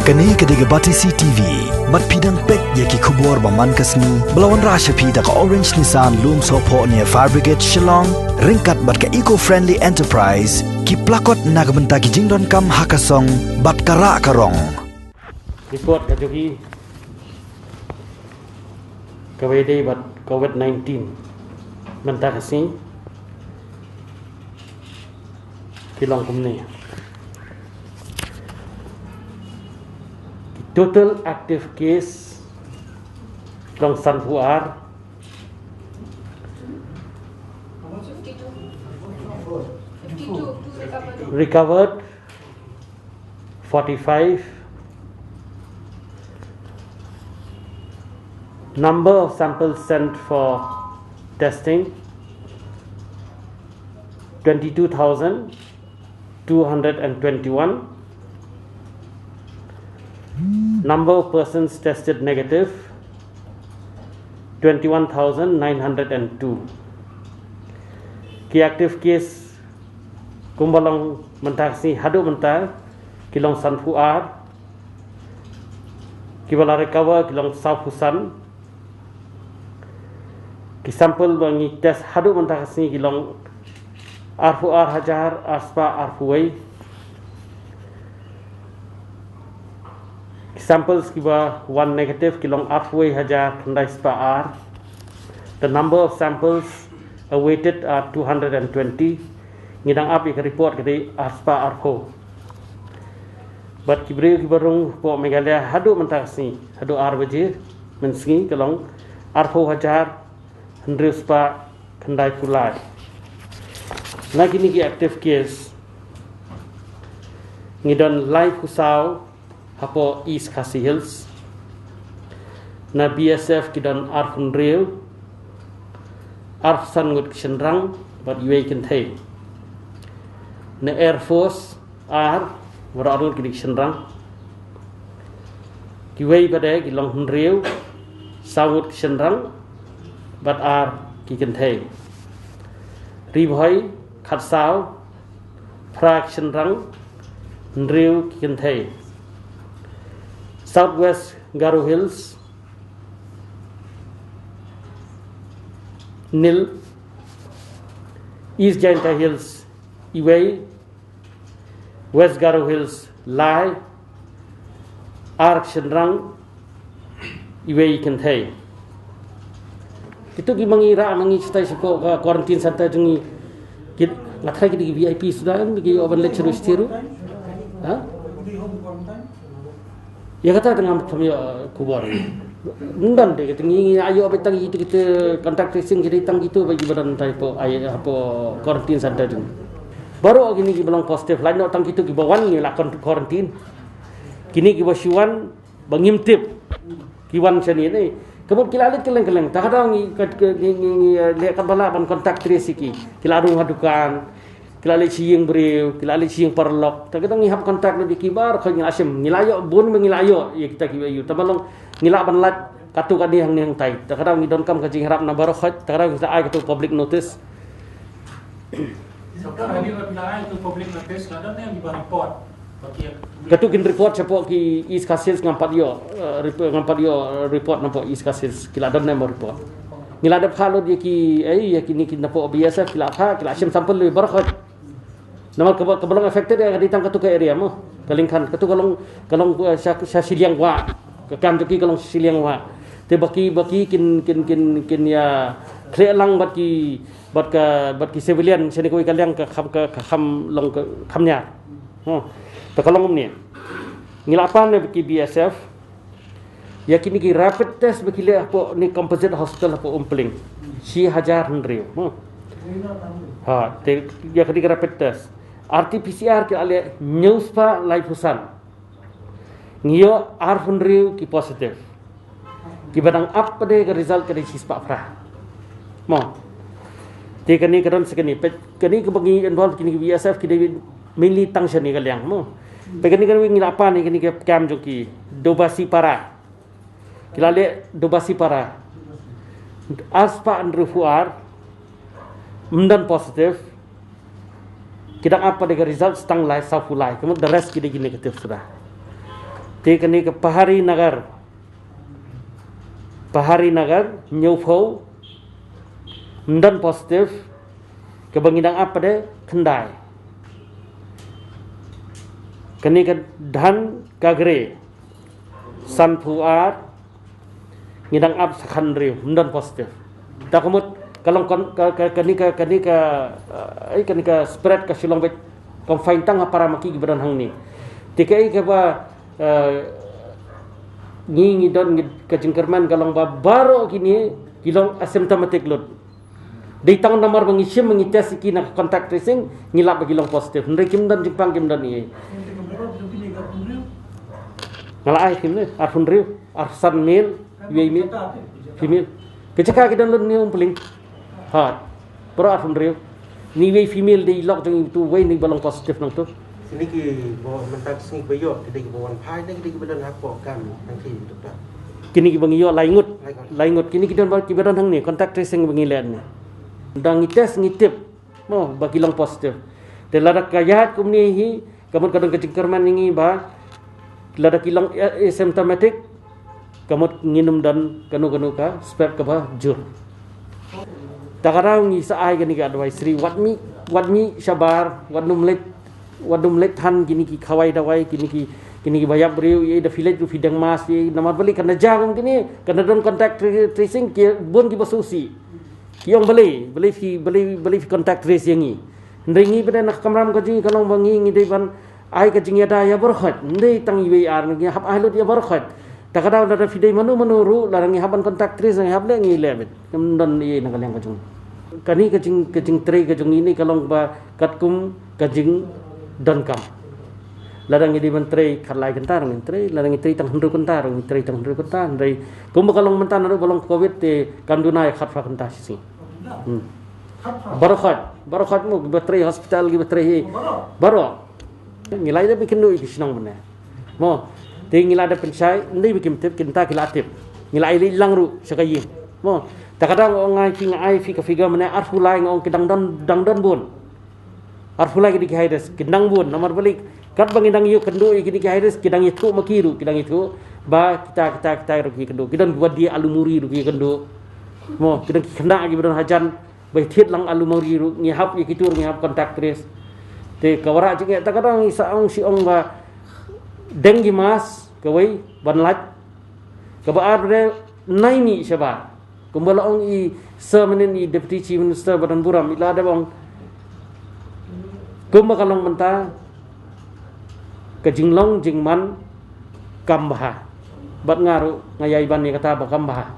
Kani kediga Batisi TV, mat pidang pek yaki kubur baman kasni, belawan rasha pida ka Orange Nissan Loom Sopo near Fire Brigade Shillong, ringkat bat ka eco-friendly enterprise, ki plakot nagbenta ki jingdon kam hakasong, bat kara karong. Report ka jogi kawede bat COVID-19 benta kasni kilong kumni. Total active case long Sanfuar 52 recovered 45. Number of samples sent for testing 22,221. Number of persons tested negative 21,902. Ki active case kumbalong mentaksi hadu mentar kilong Sanfuar kibala recover kilong South Husan ki sampel bangi test hadu mentaksi kilong Arfuar Hajar Aspa Arfuway samples kiba one negative kilong Arfuway Hajar Kandai Spa R. The number of samples awaited are 220. Ngidang api ke report kadi Aspa Arfo. But kibriu kibarung po Meghalaya hadu mentaksi hadu RBJ mensingi kilong Arfo Hajar Kandai Spa Kandai Pulai. Lagi ni ki active case ngidon live Husau hapo East Khasi Hills na BSF kidan Arfun Rail Arfsan ngut Kishenrang but UA Kentay na Air Force R wararun kidi Kishenrang kiway badai kilong Hun Rail Saud Kishenrang but R ki Kentay Ribhoi Khatsau Pra Kishenrang Hun Rail ki Kentay Southwest Garo Hills nil. East Jainta Hills Iway, West Garo Hills Lai, Ark Shenrang Iway Kentay. Itu mengira mengictai sepo quarantine center jungi ngatai di VIP sudah kan bagi open lecture istiru. Ha? Ya kata dengan kami kubur. Mundan deh kita ngi ayo betang itu kita kontak tracing jadi tang itu bagi badan typo ayo apa quarantine center tu. Baru gini kita bilang positif lain tang itu kita bawan ni lah quarantine. Kini kita siwan bangimtip kiwan seni ni. Kebab kila alit keleng-keleng. Tak ada ngi lihat kabala ban kontak tracing kila arung hadukan. Kila le siing beriu, kila le siing perlok. Tak kita ngihap kontak di kibar kau ngilasem, ngilayo bun mengilayo ya kita kibayu. Tabalong ngilak banlat katu kadi yang tai. Tak kada ngi don kam kajing harap na baro khat, tak kada kita ai katu public notice. Doktor hari reply itu public notice kada yang di report. Katu kin report cepo ki East Khasi ngampat yo report nampo East Khasi kila don nemo report. Ngila ada phalo dia ki ya kini kin nampo biasa kila pha kila asem sampel le baro khat. Nama kebelang affected ya ditang katu ke area mo kalingkan katu kalong siliang wa kam joki kalong siliang wa te baki kin ya klelang bat ki civilian sini ko kaliang ka kham long khamnya to kalong ni ngilapan ne baki BSF ya kini ki rapid test baki le apo ni composite hospital apo umpling si hajar hendriu ha te ya kini rapid test RT-PCR ke ale news pa live husan ngiyo arfunriu ki positif ki badang up pada ke result ke sis pak fra mo te kani kadon sekani kani ke bagi involved kini BSF ki David mainly tangsan ni kaliang mo pe kani ngilapa ni kani ke cam joki dobasi para kilale dobasi para aspa andrufuar mendan positif kita apa dengan result stang lai safulai kemudian the rest kita gini negatif sudah Ti kani ke Pahari Nagar New Phou Ndan positif ke bangidang apa de Kendai kani ke Dan Kagre San Phuat ngidang ap Sakhan Riu Ndan positif tak kemut kalau kani ka spread ka Shillong bet confine tang para maki gibaran hang ni tikai ke ba ngi don kecingkerman kalau baro kini kilong asymptomatic load di tang nomor mengisim mengites kina contact tracing ngilap bagilong positif ndai kim dan Jepang kim dan ni ngala ai kim ni arfun riu arsan mil yei mil female kecaka kidan lon ni umpling ha pro arfun riu ni wei female di lok jong tu wei ni balong positif nang tu sini ki bawa mentak sini bayo tidak bawa pai ni kita badan hak program nanti dokter kini ki bangi yo laingut kini kidan ba kibaran hang ni contact tracing bangi len ni dang tes ngitip mo bagi long positif de lada kayat kumni hi kamut kadang kecingkerman ningi ba lada kilang asymptomatic kamut nginum dan kanu ka spread ka ba jur takarang ni sa ai gani ka advisory wadmi sabar wadum let han gini ki khawai dawai gini ki bayab riu ye da village ru fidang mas ye namar bali kana jang gini kana don contact tracing ki bon ki basusi yang beli contact tracing ni ndai pada nak kamram ka jing kalong bangi ngi dei ban ai ka jing ada ya berkhat ndai tang iwe ar ngi hab ai lot ya berkhat takada da fidai manu ru larang haban contact tracing hab le ngi lebet don ye nak yang ka jung kani ka jing tre ka jung ini kalong ba katkum ka jing dan kam larang di menteri khalai kentar menteri larang tri tang hendu kentar menteri tang hendu kentar ndai kum kalong mentan ru balong covid te kandunai khatfa kentar si barokat mu bateri hospital gi bateri baro ngilai da bikin nu ikisinong mena mo te ngilai da pensai ndai bikin tip kinta kilatip ngilai li lang ru sakayi mo takadang ngai fingai figa mena arfulai ngong kedang don bun arfulai di haides kedang bun nomor balik kat bangindang yu kendu gini haides kedang itu makiru kedang itu ba kita rugi kendu kidan buat dia alumuri rugi kendu mo kedang kena gi bedon hajan bai thiet lang alumuri ru ngi hap ye kitur ngi hap contact trace te kawara jing ta kadang isaong si ong ba denggi mas kawai banlat ka ba arde naini shaba kumbala ong i sermanin i deputy chief minister badan buram ila ada bang kumba kalong menta ka jinglong jingman kambah bat ngaru ngayai ban ni kata ba kambah